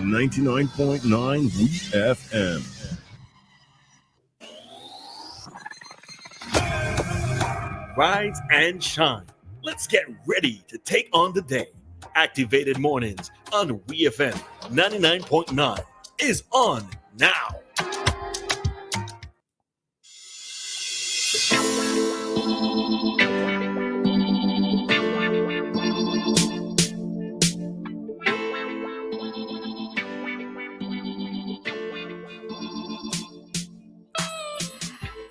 99.9 WEFM. Rise and shine. Let's get ready to take on the day. Activated Mornings on WEFM 99.9 is on now.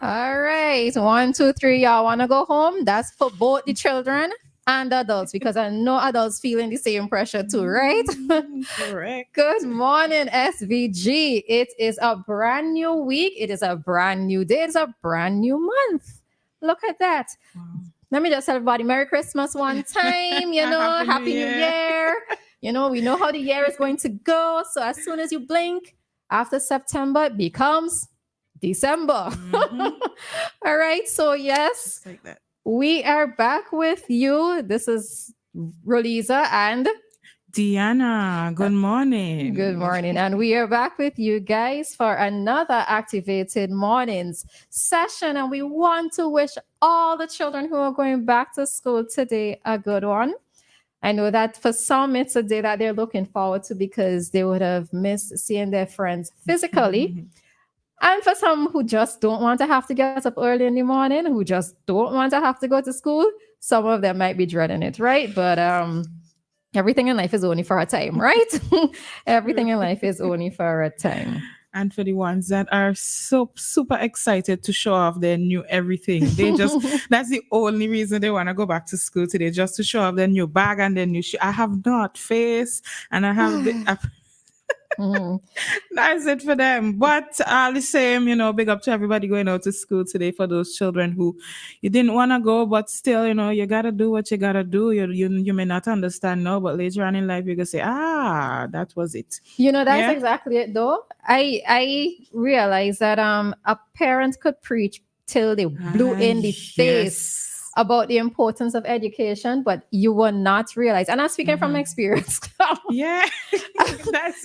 All right. 1, 2, 3. Y'all want to go home? That's for both the children and adults, because I know adults feeling the same pressure too, right? Correct. Good morning, SVG. It is a brand new week. It is a brand new day. It's a brand new month. Look at that. Wow. Let me just tell everybody Merry Christmas one time, Happy New Year. We know how the year is going to go. So as soon as you blink, after September, it becomes December. All right. So yes, Like that. we are back with you. This is Roleza and Dianna, good morning. Good morning. And we are back with you guys for another Activated Mornings session. And we want to wish all the children who are going back to school today a good one. I know that for some, it's a day that they're looking forward to because they would have missed seeing their friends physically. And for some who just don't want to have to get up early in the morning, who just don't want to have to go to school, some of them might be dreading it, right? But everything in life is only for a time, right? Everything in life is only for a time. And for the ones that are so super excited to show off their new everything, that's the only reason they want to go back to school today, just to show off their new bag and their new shoe. I have not face and I have That's it for them. But all the same, big up to everybody going out to school today. For those children who you didn't want to go, but still, you got to do what you got to do. You may not understand now, but later on in life, you're going to say, that was it. That's exactly it, though. I realized that a parent could preach till they blew in the face about the importance of education, but you will not realize, and I'm speaking from experience.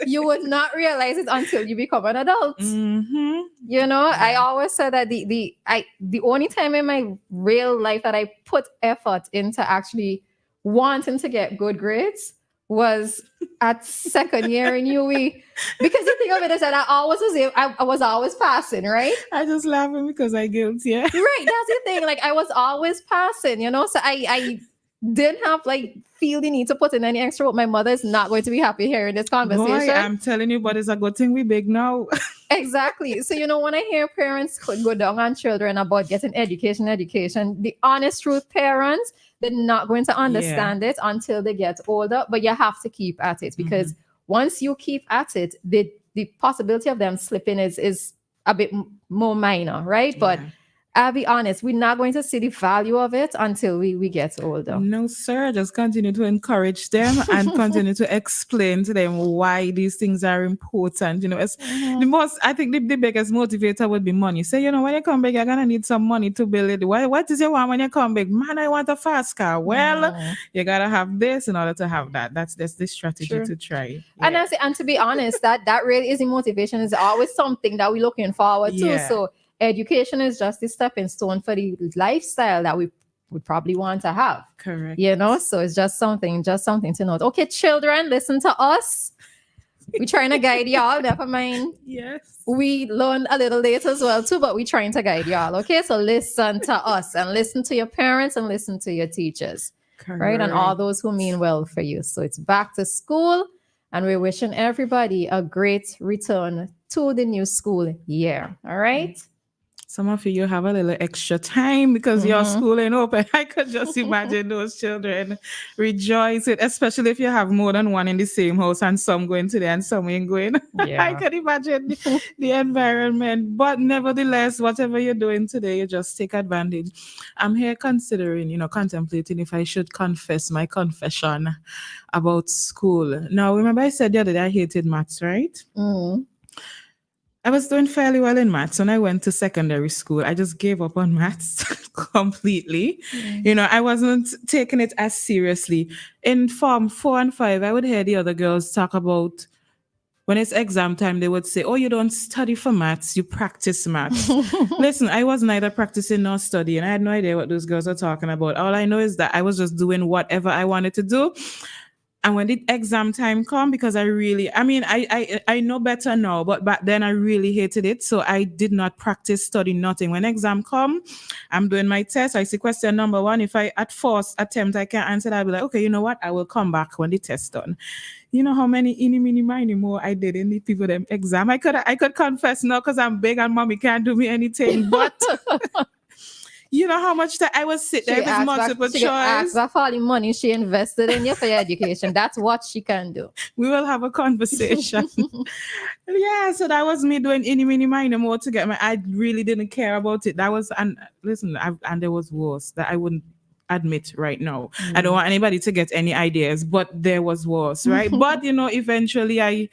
You would not realize it until you become an adult. I always say that the only time in my real life that I put effort into actually wanting to get good grades was at second year in UE. Because the thing of it is that I was always passing, right? I just laughing because I guilty. Yeah. Right, that's the thing. Like I was always passing, so I didn't have feel the need to put in any extra. My mother is not going to be happy hearing this conversation. Boy, I'm telling you, but it's a good thing we big now. Exactly. So, when I hear parents go down on children about getting education, the honest truth, parents, they're not going to understand it until they get older. But you have to keep at it, because once you keep at it, the possibility of them slipping is a bit more minor, right? Yeah. But I'll be honest, we're not going to see the value of it until we get older. No, sir. Just continue to encourage them and continue to explain to them why these things are important. I think the biggest motivator would be money. Say, when you come back, you're going to need some money to build it. What is you want when you come back? Man, I want a fast car. Well, you got to have this in order to have that. That's the strategy to try. Yeah. And to be honest, that really is the motivation. Is always something that we're looking forward to. So education is just a stepping stone for the lifestyle that we would probably want to have. Correct. So it's just something to note. Okay, children, listen to us. We're trying to guide y'all. Never mind. Yes. We learned a little late as well too, but we're trying to guide y'all. Okay, so listen to us and listen to your parents and listen to your teachers. Correct. Right? And all those who mean well for you. So it's back to school, and we're wishing everybody a great return to the new school year. All right? Some of you have a little extra time because your school ain't open. I could just imagine those children rejoicing, especially if you have more than one in the same house and some going today and some ain't going. Yeah. I can imagine the environment. But nevertheless, whatever you're doing today, you just take advantage. I'm here considering, contemplating if I should confess my confession about school. Now, remember I said the other day I hated maths, right? I was doing fairly well in maths when I went to secondary school. I just gave up on maths completely. I wasn't taking it as seriously. In Form 4 and 5, I would hear the other girls talk about when it's exam time, they would say, "Oh, you don't study for maths, you practice maths." Listen, I was neither practicing nor studying. I had no idea what those girls are talking about. All I know is that I was just doing whatever I wanted to do. And when the exam time come, because I know better now, but back then I really hated it. So I did not practice studying nothing. When exam come, I'm doing my test. I see question number one. If I at first attempt I can't answer, I'll be like, okay, you know what? I will come back when the test done. You know how many any mini miny more I did in the people them exam. I could confess now because I'm big and mommy can't do me anything. But you know how much that I was sit there with multiple She asked choice. back for all the money she invested in you for your education. That's what she can do. We will have a conversation. Yeah, so that was me doing any mini minor more to get my. I really didn't care about it. That was and listen, and there was worse that I wouldn't admit right now. I don't want anybody to get any ideas, but there was worse, right? But eventually I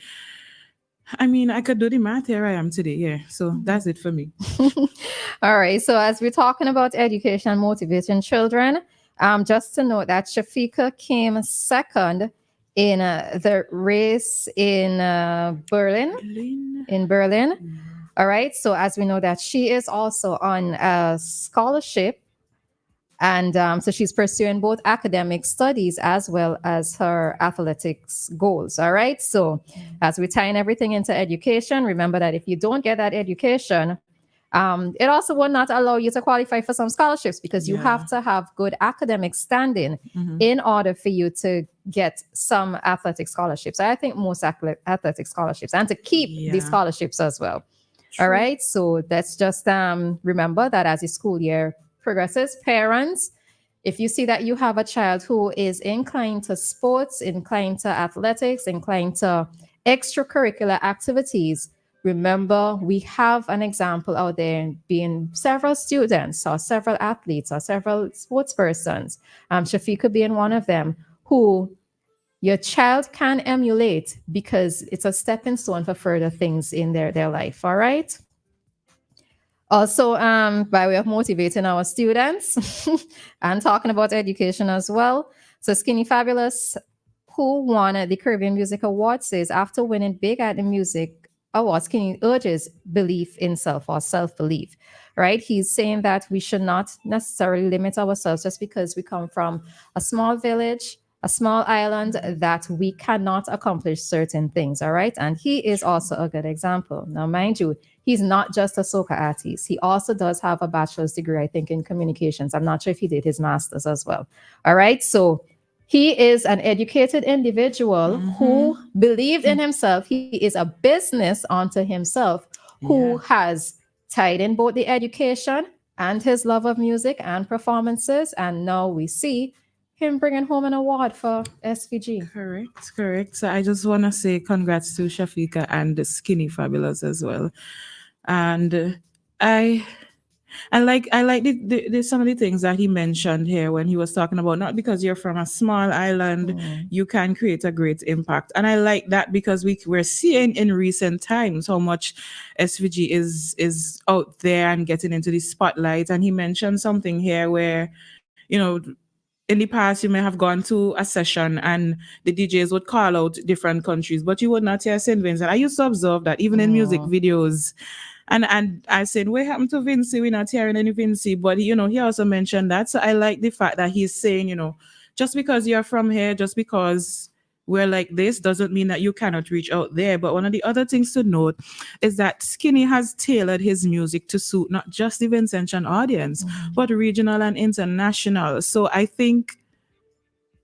could do the math. Here I am today. Yeah, so that's it for me. All right. So as we're talking about education and motivating children, just to note that Shafika came second in the race in Berlin. In Berlin. All right. So as we know that she is also on a scholarship. And so she's pursuing both academic studies as well as her athletics goals. All right. So as we're tying everything into education, remember that if you don't get that education, it also will not allow you to qualify for some scholarships because you have to have good academic standing in order for you to get some athletic scholarships. I think most athletic scholarships and to keep these scholarships as well. True. All right. So let's just remember that as the school year progresses, parents, if you see that you have a child who is inclined to sports, inclined to athletics, inclined to extracurricular activities, remember we have an example out there being several students or several athletes or several sports persons. Shafika being one of them who your child can emulate because it's a stepping stone for further things in their life. All right. Also, by way of motivating our students and talking about education as well. So Skinny Fabulous, who won the Caribbean Music Award, says after winning big at the music awards, Skinny urges belief in self or self-belief, right? He's saying that we should not necessarily limit ourselves just because we come from a small village, a small island, that we cannot accomplish certain things, all right? And he is also a good example. Now, mind you, he's not just a soca artist. He also does have a bachelor's degree, I think, in communications. I'm not sure if he did his master's as well. All right. So he is an educated individual who believed in himself. He is a business unto himself who has tied in both the education and his love of music and performances. And now we see him bringing home an award for SVG. Correct. So I just want to say congrats to Shafika and the Skinny Fabulous as well. And I like the some of the things that he mentioned here when he was talking about not because you're from a small island, you can create a great impact. And I like that because we're seeing in recent times how much SVG is out there and getting into the spotlight. And he mentioned something here where, in the past, you may have gone to a session and the DJs would call out different countries, but you would not hear St. Vincent. I used to observe that even in music videos. And I said, what happened to Vinci? We're not hearing any Vinci. But, he also mentioned that. So I like the fact that he's saying, just because you're from here, just because we're like this, doesn't mean that you cannot reach out there. But one of the other things to note is that Skinny has tailored his music to suit not just the Vincentian audience, but regional and international. So I think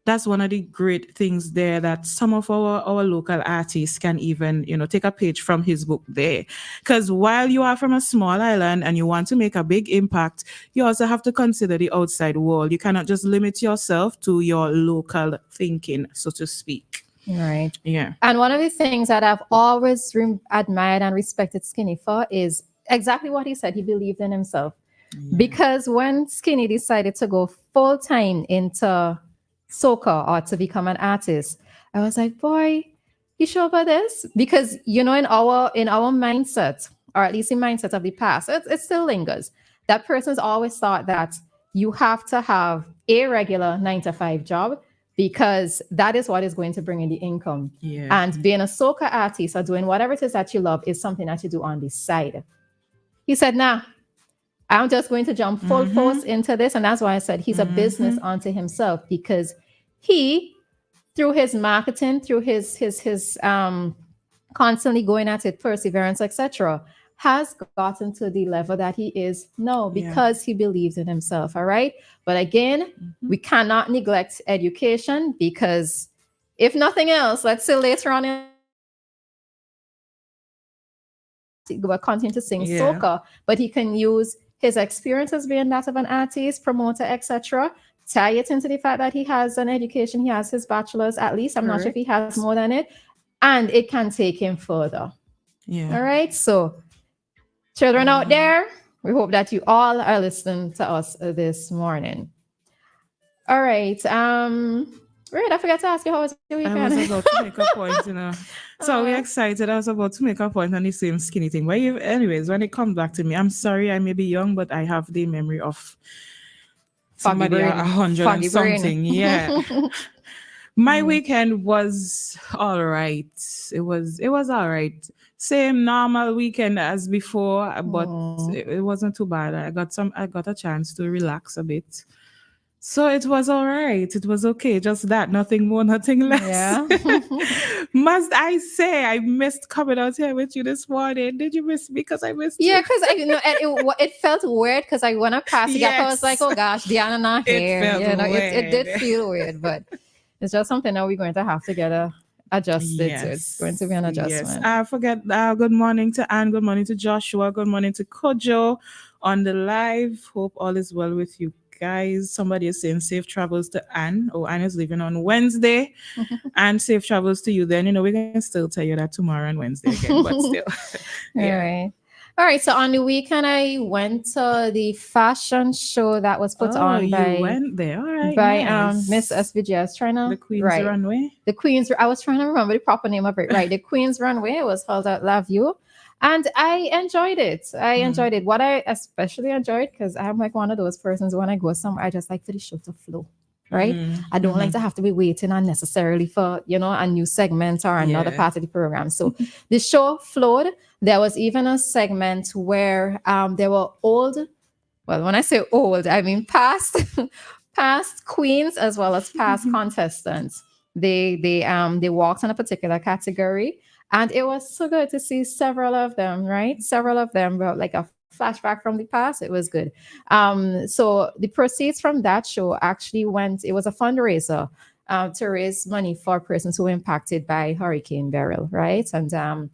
that's one of the great things there, that some of our local artists can even, take a page from his book there. Because while you are from a small island and you want to make a big impact, you also have to consider the outside world. You cannot just limit yourself to your local thinking, so to speak. Right. Yeah. And one of the things that I've always admired and respected Skinny for is exactly what he said. He believed in himself. Yeah. Because when Skinny decided to go full time into soca or to become an artist, I was like, boy, you sure about this? Because in our mindset, or at least in mindset of the past, it still lingers. That person's always thought that you have to have a regular 9-to-5 job because that is what is going to bring in the income. Yeah. And being a soca artist or doing whatever it is that you love is something that you do on the side. He said, nah, I'm just going to jump full force into this. And that's why I said he's a business unto himself, because he, through his marketing, through his constantly going at it, perseverance, etc., has gotten to the level that he is now because he believes in himself. All right. But again, we cannot neglect education, because if nothing else, let's say later on in will continue to sing soca, but he can use his experience as being that of an artist, promoter, etc., tie it into the fact that he has an education, he has his bachelor's at least. I'm not sure if he has more than it, and it can take him further. Yeah. All right. So, children out there, we hope that you all are listening to us this morning. All right. Right, I forgot to ask you, how was your weekend? I was about to make a point, So we're excited. I was about to make a point on the same skinny thing. But anyways, when it comes back to me, I'm sorry I may be young, but I have the memory of somebody 100 and something. Yeah. My weekend was all right. It was all right. Same normal weekend as before, but it wasn't too bad. I got a chance to relax a bit. So it was all right. It was okay. Just that. Nothing more, nothing less. Yeah. Must I say, I missed coming out here with you this morning. Did you miss me? Because I missed you. Yeah, because it felt weird, because I went past the gap. I was like, oh gosh, Dianna not here. It did feel weird, but it's just something that we're going to have to get adjusted to. It's going to be an adjustment. Yes. I forget. Good morning to Anne. Good morning to Joshua. Good morning to Kojo on the live. Hope all is well with you guys. Somebody is saying safe travels to Anne. Oh, Anne is leaving on Wednesday. And safe travels to you then. We can still tell you that tomorrow and Wednesday again, but still. All right. So on the weekend, I went to the fashion show that was put on by... you went there. All right, by nice. Miss SVG. I was trying to... The Queen's Runway? I was trying to remember the proper name of it. Right. The Queen's Runway. It was held at La View. And I enjoyed it. Enjoyed it. What I especially enjoyed, because I'm like one of those persons, when I go somewhere, I just like for the show to flow. Right? I don't like to have to be waiting unnecessarily for, a new segment or another part of the program. So the show flowed. There was even a segment where there were old, well, when I say old, I mean past queens as well as past contestants. They walked in a particular category. And it was so good to see several of them, right? Several of them were like a flashback from the past. It was good. So the proceeds from that show actually it was a fundraiser to raise money for persons who were impacted by Hurricane Beryl, right? And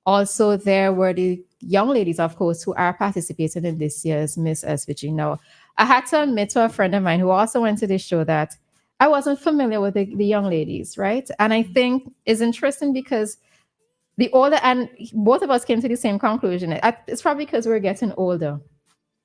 also there were the young ladies, of course, who are participating in this year's Miss SVG. Now, I had to admit to a friend of mine who also went to this show that I wasn't familiar with the young ladies, right? And I think it's interesting because the older, and both of us came to the same conclusion. It's probably because we're getting older.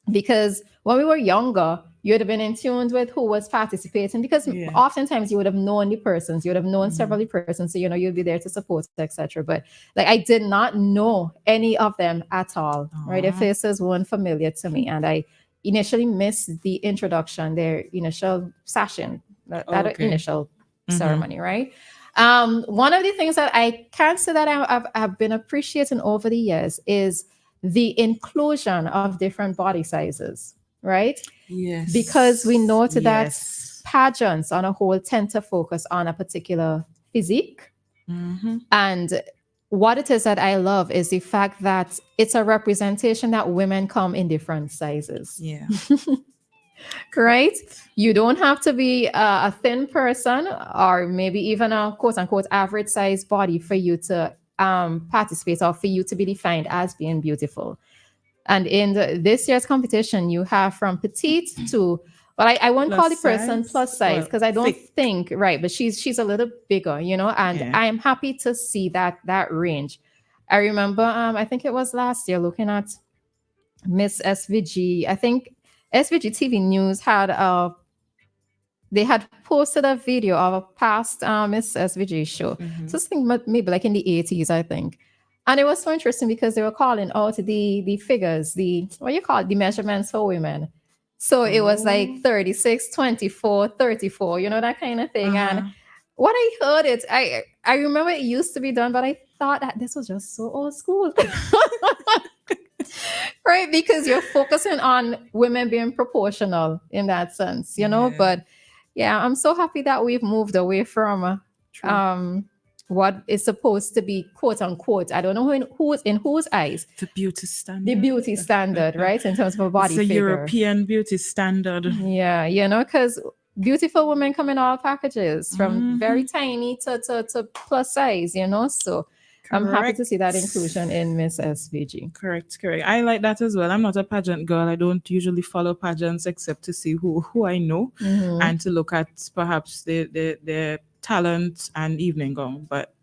Because when we were younger, you would have been in tune with who was participating, because oftentimes you would have known the persons, you would have known several persons, so you'd be there to support, etc. But like I did not know any of them at all. Right? Their faces weren't familiar to me, and I initially missed the introduction, their initial session, that initial ceremony, right? One of the things that I can say that I've been appreciating over the years is the inclusion of different body sizes, right? Yes. Because we noted that pageants on a whole tend to focus on a particular physique. And what it is that I love is the fact that it's a representation that women come in different sizes. Yeah. Right? You don't have to be a thin person or maybe even a quote unquote average size body for you to participate or for you to be defined as being beautiful. And in this year's competition, you have from petite to, well, I won't call the person plus size because I don't think, right, but she's a little bigger, and I am happy to see that range. I remember, I think it was last year looking at Miss SVG. I think SVG TV News they had posted a video of a past Miss SVG show. So I think maybe like in the 80s, I think. And it was so interesting because they were calling out the figures, the measurements for women. So it was like Oh. 36, 24, 34, that kind of thing. And Uh-huh. what I heard it, I remember it used to be done, but I thought that this was just so old school. Right? Because you're focusing on women being proportional in that sense, Yeah. But yeah, I'm so happy that we've moved away from True. what is supposed to be quote unquote, I don't know in whose eyes, The beauty standard. the beauty standard, right? In terms of a body It's a figure. European beauty standard. Yeah, because beautiful women come in all packages from very tiny to plus size, So I'm happy to see that inclusion in Miss SVG. Correct. I like that as well. I'm not a pageant girl. I don't usually follow pageants except to see who I know and to look at perhaps their talent and evening gown. But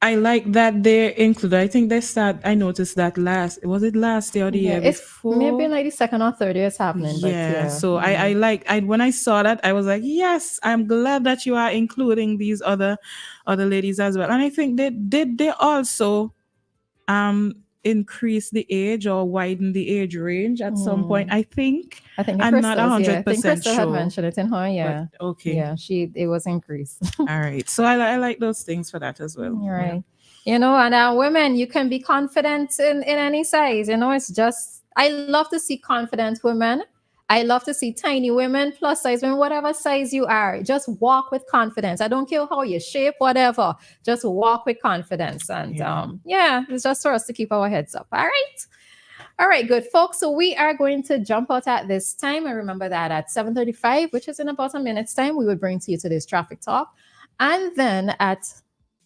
I like that they include. I think I noticed that last year or the year It's before? maybe like the second or third year it's happening, but yeah. So I when I saw that, I was like, yes, I'm glad that you are including these other ladies as well. And I think they also increase the age or widen the age range at some point. I think I'm not 100% Crystal had sure. mentioned it in her, yeah. But, okay. Yeah, it was increased. All right. So I like those things for that as well. Right. And women, you can be confident in any size. It's just, I love to see confident women. I love to see tiny women, plus size women, whatever size you are. Just walk with confidence. I don't care how you shape, whatever. Just walk with confidence. And it's just for us to keep our heads up. All right, good folks. So we are going to jump out at this time. And remember that at 7:35, which is in about a minute's time, we will bring to you today's traffic talk. And then at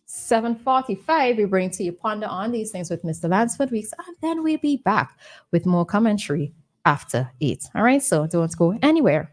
7:45, we bring to you Ponder on These Things with Mr. Lansford Weeks. And then we'll be back with more commentary after 8. All right, so don't go anywhere.